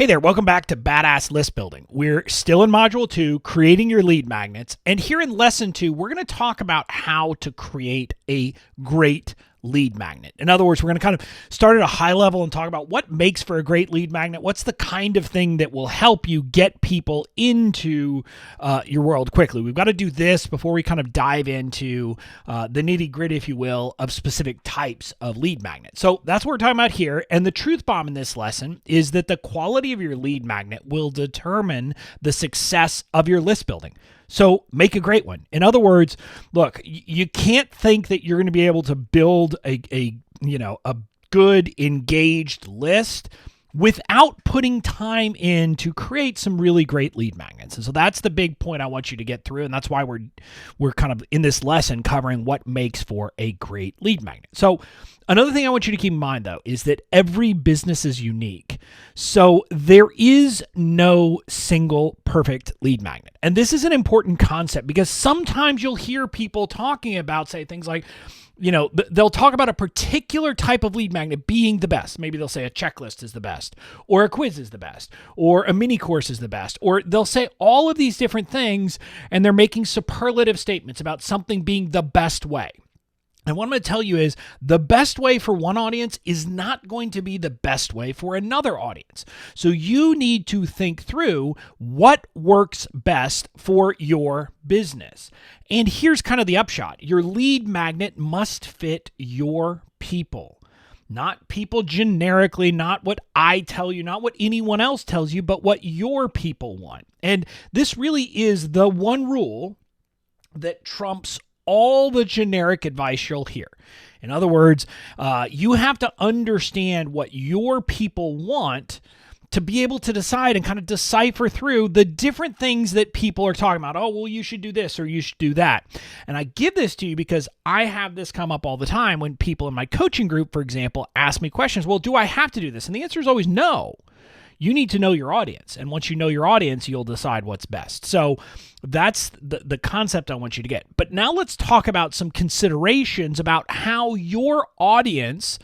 Hey there, welcome back to Badass List Building. We're still in Module 2, creating your lead magnets. And here in Lesson 2, we're going to talk about how to create a great lead magnet. In other words, we're going to kind of start at a high level and talk about what makes for a great lead magnet. What's the kind of thing that will help you get people into your world quickly? We've got to do this before we kind of dive into the nitty gritty, if you will, of specific types of lead magnets. So that's what we're talking about here. And the truth bomb in this lesson is that the quality of your lead magnet will determine the success of your list building. So make a great one. In other words, look, you can't think that you're going to be able to build a good engaged list without putting time in to create some really great lead magnets. And so that's the big point I want you to get through. And that's why we're kind of in this lesson covering what makes for a great lead magnet. So another thing I want you to keep in mind, though, is that every business is unique. So there is no single perfect lead magnet. And this is an important concept because sometimes you'll hear people talking about, say, things like, they'll talk about a particular type of lead magnet being the best. Maybe they'll say a checklist is the best, or a quiz is the best, or a mini course is the best, or they'll say all of these different things, and they're making superlative statements about something being the best way. And what I'm going to tell you is the best way for one audience is not going to be the best way for another audience. So you need to think through what works best for your business. And here's kind of the upshot. Your lead magnet must fit your people. Not people generically, not what I tell you, not what anyone else tells you, but what your people want. And this really is the one rule that trumps all the generic advice you'll hear. In other words, you have to understand what your people want to be able to decide and kind of decipher through the different things that people are talking about. Oh, well, you should do this or you should do that. And I give this to you because I have this come up all the time when people in my coaching group, for example, ask me questions. Well, do I have to do this? And the answer is always no. You need to know your audience. And once you know your audience, you'll decide what's best. So that's the concept I want you to get. But now let's talk about some considerations about how your audience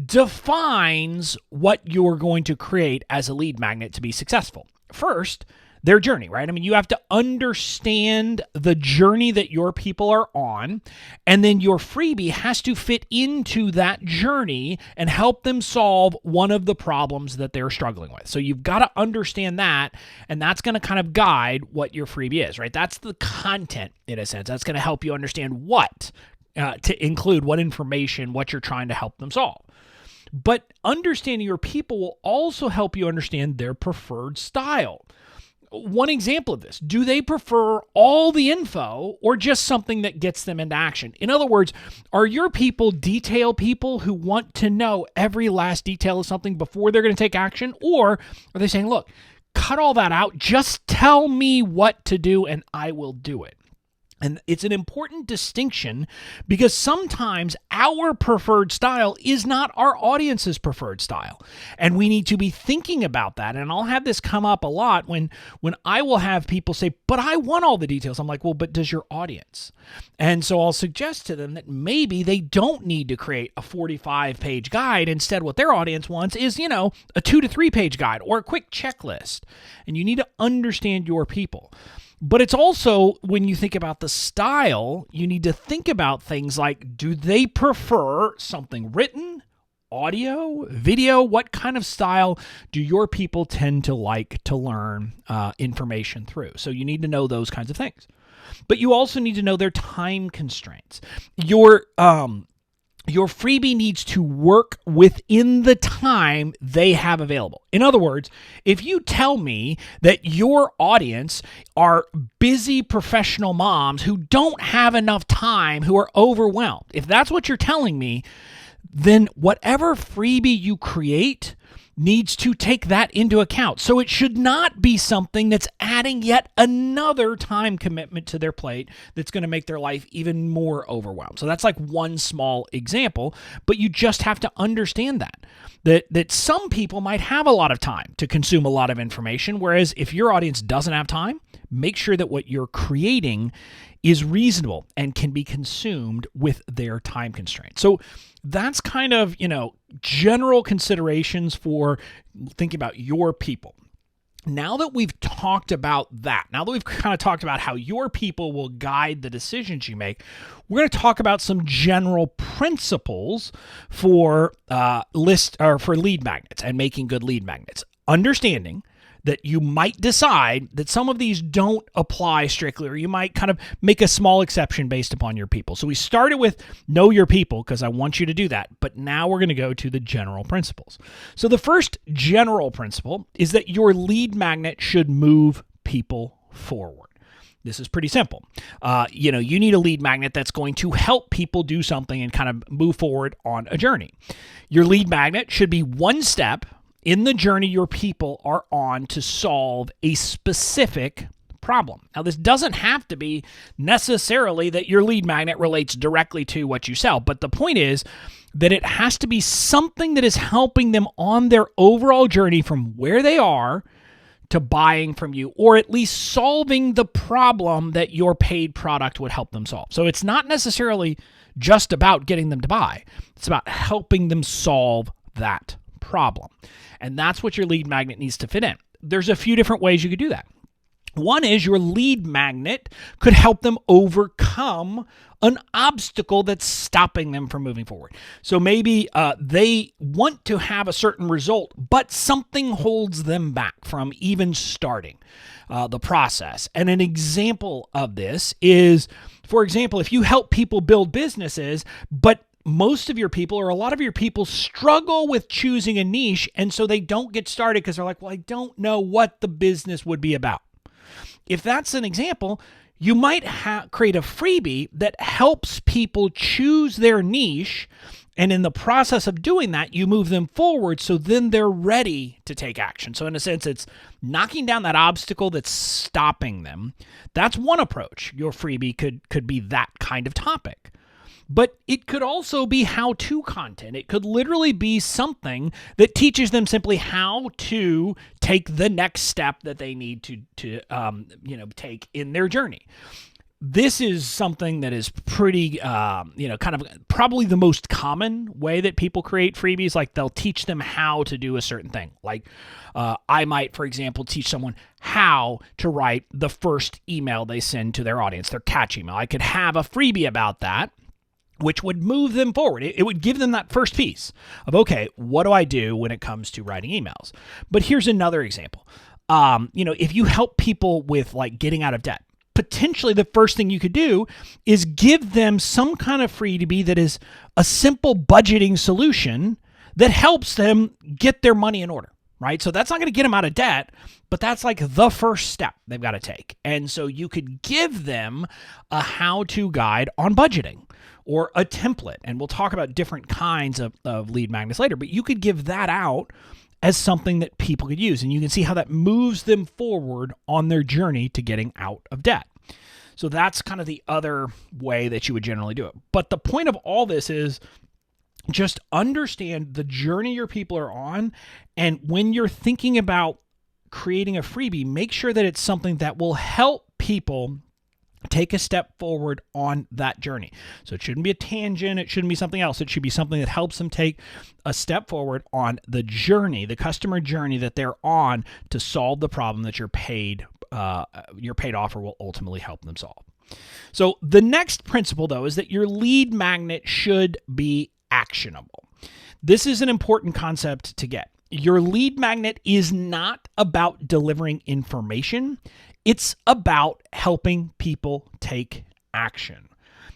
defines what you're going to create as a lead magnet to be successful. First, their journey, right? I mean, you have to understand the journey that your people are on, and then your freebie has to fit into that journey and help them solve one of the problems that they're struggling with. So you've got to understand that, and that's going to kind of guide what your freebie is, right? That's the content, in a sense. That's going to help you understand what to include, what information, what you're trying to help them solve. But understanding your people will also help you understand their preferred style. One example of this, do they prefer all the info or just something that gets them into action? In other words, are your people detail people who want to know every last detail of something before they're going to take action? Or are they saying, look, cut all that out, just tell me what to do and I will do it? And it's an important distinction because sometimes our preferred style is not our audience's preferred style. And we need to be thinking about that. And I'll have this come up a lot when I will have people say, but I want all the details. I'm like, well, but does your audience? And so I'll suggest to them that maybe they don't need to create a 45-page guide. Instead, what their audience wants is, a 2 to 3 page guide or a quick checklist. And you need to understand your people. But it's also, when you think about the style, you need to think about things like, do they prefer something written, audio, video? What kind of style do your people tend to like to learn information through? So you need to know those kinds of things. But you also need to know their time constraints. Your freebie needs to work within the time they have available. In other words, if you tell me that your audience are busy professional moms who don't have enough time, who are overwhelmed, if that's what you're telling me, then whatever freebie you create needs to take that into account. So it should not be something that's adding yet another time commitment to their plate that's going to make their life even more overwhelmed. So that's like one small example, but you just have to understand that some people might have a lot of time to consume a lot of information, whereas if your audience doesn't have time, make sure that what you're creating is reasonable and can be consumed with their time constraints. So that's kind of, general considerations for thinking about your people. Now that we've talked about that, now that we've kind of talked about how your people will guide the decisions you make, we're going to talk about some general principles for lead magnets and making good lead magnets. Understanding that you might decide that some of these don't apply strictly, or you might kind of make a small exception based upon your people. So we started with know your people because I want you to do that, but now we're going to go to the general principles. So the first general principle is that your lead magnet should move people forward. This is pretty simple. You need a lead magnet that's going to help people do something and kind of move forward on a journey. Your lead magnet should be one step in the journey your people are on to solve a specific problem. Now, this doesn't have to be necessarily that your lead magnet relates directly to what you sell, but the point is that it has to be something that is helping them on their overall journey from where they are to buying from you, or at least solving the problem that your paid product would help them solve. So it's not necessarily just about getting them to buy. It's about helping them solve that problem. And that's what your lead magnet needs to fit in. There's a few different ways you could do that. One is your lead magnet could help them overcome an obstacle that's stopping them from moving forward. So maybe they want to have a certain result, but something holds them back from even starting the process. And an example of this is, for example, if you help people build businesses, but most of your people or a lot of your people struggle with choosing a niche, and so they don't get started because they're like, well, I don't know what the business would be about. If that's an example, you might create a freebie that helps people choose their niche, and in the process of doing that, you move them forward so then they're ready to take action. So in a sense, it's knocking down that obstacle that's stopping them. That's one approach. Your freebie could be that kind of topic. But it could also be how-to content. It could literally be something that teaches them simply how to take the next step that they need to take in their journey. This is something that is pretty, kind of probably the most common way that people create freebies. Like they'll teach them how to do a certain thing. Like I might, for example, teach someone how to write the first email they send to their audience, their catch email. I could have a freebie about that, which would move them forward. It would give them that first piece of, okay, what do I do when it comes to writing emails? But here's another example. If you help people with like getting out of debt, potentially the first thing you could do is give them some kind of freebie that is a simple budgeting solution that helps them get their money in order, right? So that's not going to get them out of debt, but that's like the first step they've got to take. And so you could give them a how-to guide on budgeting, or a template. And we'll talk about different kinds of lead magnets later, but you could give that out as something that people could use. And you can see how that moves them forward on their journey to getting out of debt. So that's kind of the other way that you would generally do it. But the point of all this is just understand the journey your people are on. And when you're thinking about creating a freebie, make sure that it's something that will help people take a step forward on that journey. So it shouldn't be a tangent. It shouldn't be something else. It should be something that helps them take a step forward on the journey, the customer journey that they're on to solve the problem that your paid offer will ultimately help them solve. So the next principle, though, is that your lead magnet should be actionable. This is an important concept to get. Your lead magnet is not about delivering information. It's about helping people take action.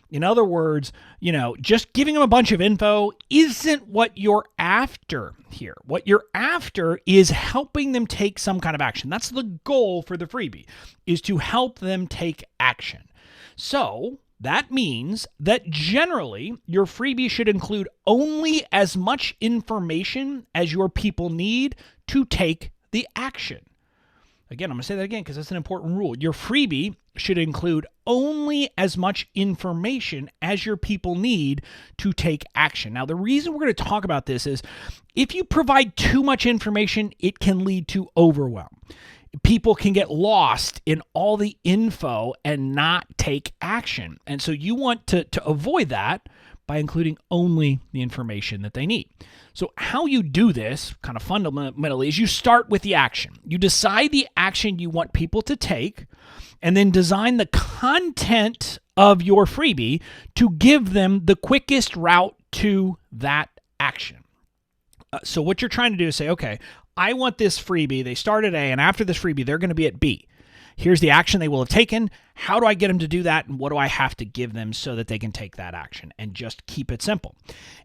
In other words, just giving them a bunch of info isn't what you're after here. What you're after is helping them take some kind of action. That's the goal for the freebie, is to help them take action. So that means that generally your freebie should include only as much information as your people need to take the action. Again, I'm going to say that again because that's an important rule. Your freebie should include only as much information as your people need to take action. Now, the reason we're going to talk about this is if you provide too much information, it can lead to overwhelm. People can get lost in all the info and not take action. And so you want to avoid that by including only the information that they need. So how you do this, kind of fundamentally, is you start with the action. You decide the action you want people to take, and then design the content of your freebie to give them the quickest route to that action. So what you're trying to do is say, okay, I want this freebie. They start at A, and after this freebie, they're going to be at B. Here's the action they will have taken. How do I get them to do that? And what do I have to give them so that they can take that action? And just keep it simple.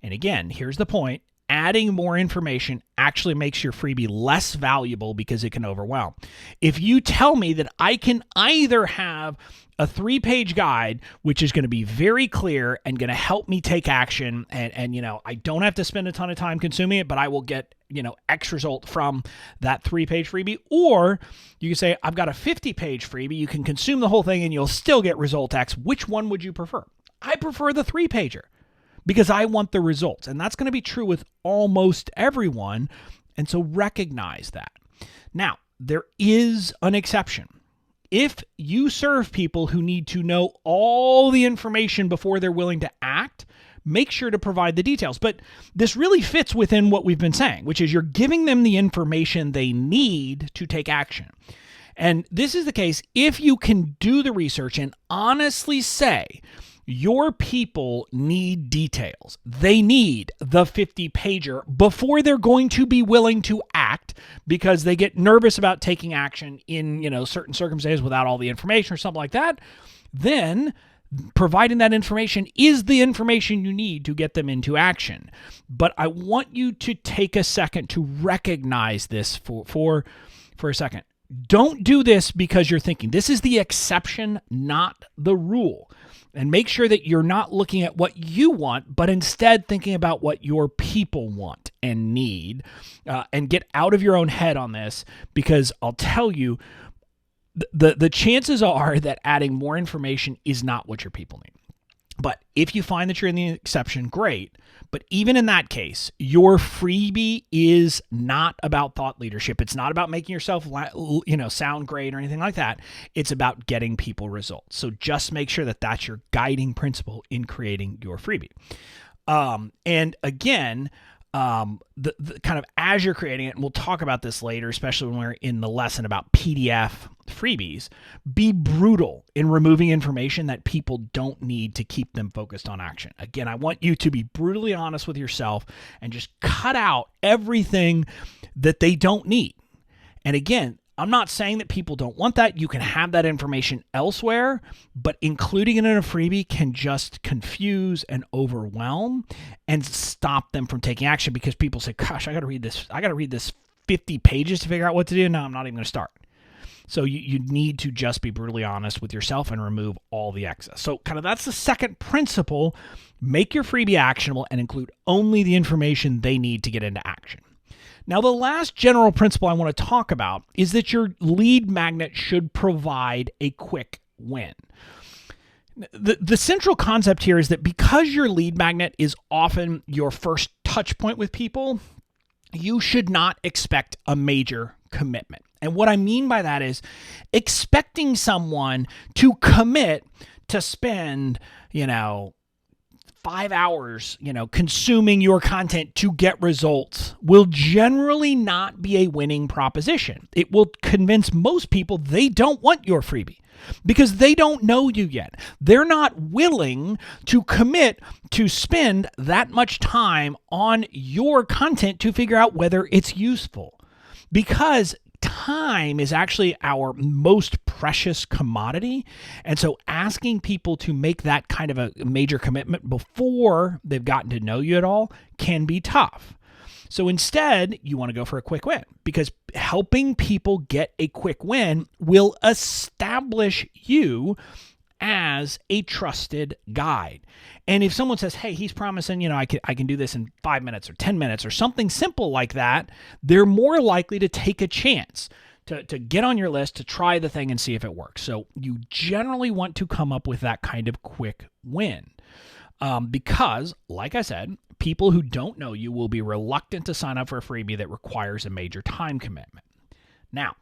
And again, here's the point. Adding more information actually makes your freebie less valuable because it can overwhelm. If you tell me that I can either have a 3-page guide, which is going to be very clear and going to help me take action, and I don't have to spend a ton of time consuming it, but I will get X result from that 3-page freebie. Or you can say, I've got a 50-page freebie. You can consume the whole thing and you'll still get result X. Which one would you prefer? I prefer the 3-pager because I want the results. And that's going to be true with almost everyone. And so recognize that. Now, there is an exception. If you serve people who need to know all the information before they're willing to act, make sure to provide the details. But this really fits within what we've been saying, which is you're giving them the information they need to take action. And this is the case if you can do the research and honestly say, your people need details. They need the 50-pager before they're going to be willing to act because they get nervous about taking action in, certain circumstances without all the information or something like that. Then providing that information is the information you need to get them into action. But I want you to take a second to recognize this for a second. Don't do this because you're thinking this is the exception, not the rule. And make sure that you're not looking at what you want, but instead thinking about what your people want and need, and get out of your own head on this, because I'll tell you, the chances are that adding more information is not what your people need. But if you find that you're in the exception, great. But even in that case, your freebie is not about thought leadership. It's not about making yourself, sound great or anything like that. It's about getting people results. So just make sure that that's your guiding principle in creating your freebie. And again, the kind of as you're creating it, and we'll talk about this later, especially when we're in the lesson about PDF freebies, be brutal in removing information that people don't need to keep them focused on action. Again, I want you to be brutally honest with yourself and just cut out everything that they don't need. And again, I'm not saying that people don't want that. You can have that information elsewhere, but including it in a freebie can just confuse and overwhelm and stop them from taking action because people say, gosh, I got to read this 50 pages to figure out what to do. No, I'm not even going to start. So you need to just be brutally honest with yourself and remove all the excess. So kind of that's the second principle. Make your freebie actionable and include only the information they need to get into action. Now, the last general principle I want to talk about is that your lead magnet should provide a quick win. The central concept here is that because your lead magnet is often your first touch point with people, you should not expect a major commitment. And what I mean by that is expecting someone to commit to spend, 5 hours, consuming your content to get results will generally not be a winning proposition. It will convince most people they don't want your freebie because they don't know you yet. They're not willing to commit to spend that much time on your content to figure out whether it's useful, because time is actually our most precious commodity. And so asking people to make that kind of a major commitment before they've gotten to know you at all can be tough. So instead, you want to go for a quick win, because helping people get a quick win will establish you as a trusted guide. And if someone says, hey, he's promising, I can do this in 5 minutes or 10 minutes or something simple like that, they're more likely to take a chance to get on your list, to try the thing and see if it works. So you generally want to come up with that kind of quick win. Because, like I said, people who don't know you will be reluctant to sign up for a freebie that requires a major time commitment. Now,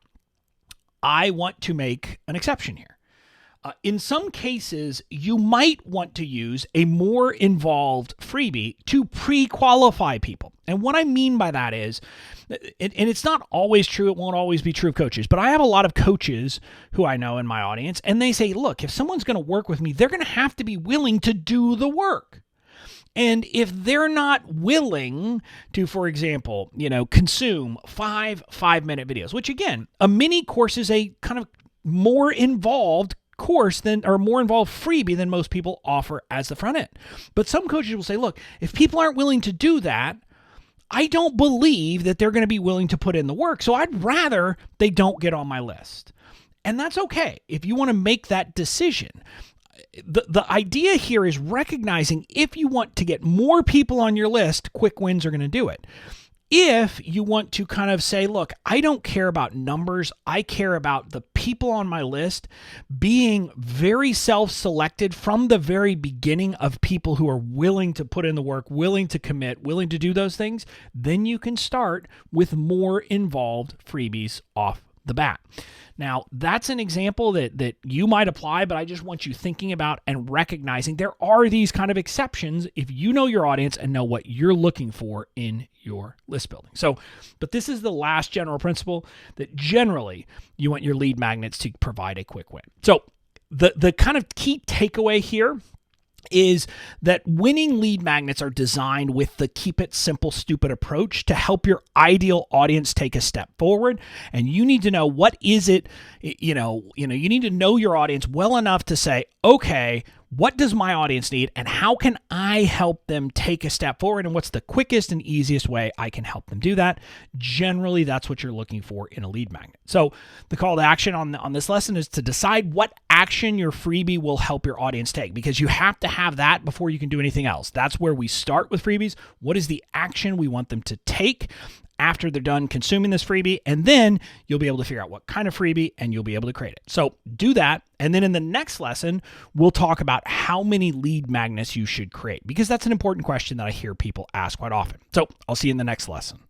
I want to make an exception here. In some cases, you might want to use a more involved freebie to pre-qualify people. And what I mean by that is, and it's not always true, it won't always be true of coaches, but I have a lot of coaches who I know in my audience, and they say, look, if someone's going to work with me, they're going to have to be willing to do the work. And if they're not willing to, for example, consume 5-minute videos, which again, a mini course is a kind of more involved course or more involved freebie than most people offer as the front end. But some coaches will say, look, if people aren't willing to do that, I don't believe that they're going to be willing to put in the work. So I'd rather they don't get on my list. And that's okay if you want to make that decision. The idea here is recognizing if you want to get more people on your list, quick wins are going to do it. If you want to kind of say, look, I don't care about numbers, I care about the people on my list being very self-selected from the very beginning of people who are willing to put in the work, willing to commit, willing to do those things, then you can start with more involved freebies off the bat. Now, that's an example that you might apply, but I just want you thinking about and recognizing there are these kind of exceptions if you know your audience and know what you're looking for in your list building. So, but this is the last general principle, that generally you want your lead magnets to provide a quick win. So the kind of key takeaway here is that winning lead magnets are designed with the keep it simple, stupid approach to help your ideal audience take a step forward. And you need to know what is it, you need to know your audience well enough to say, okay, what does my audience need and how can I help them take a step forward, and what's the quickest and easiest way I can help them do that? Generally, that's what you're looking for in a lead magnet. So the call to action on this lesson is to decide what action your freebie will help your audience take, because you have to have that before you can do anything else. That's where we start with freebies. What is the action we want them to take after they're done consuming this freebie? And then you'll be able to figure out what kind of freebie and you'll be able to create it. So do that. And then in the next lesson, we'll talk about how many lead magnets you should create, because that's an important question that I hear people ask quite often. So I'll see you in the next lesson.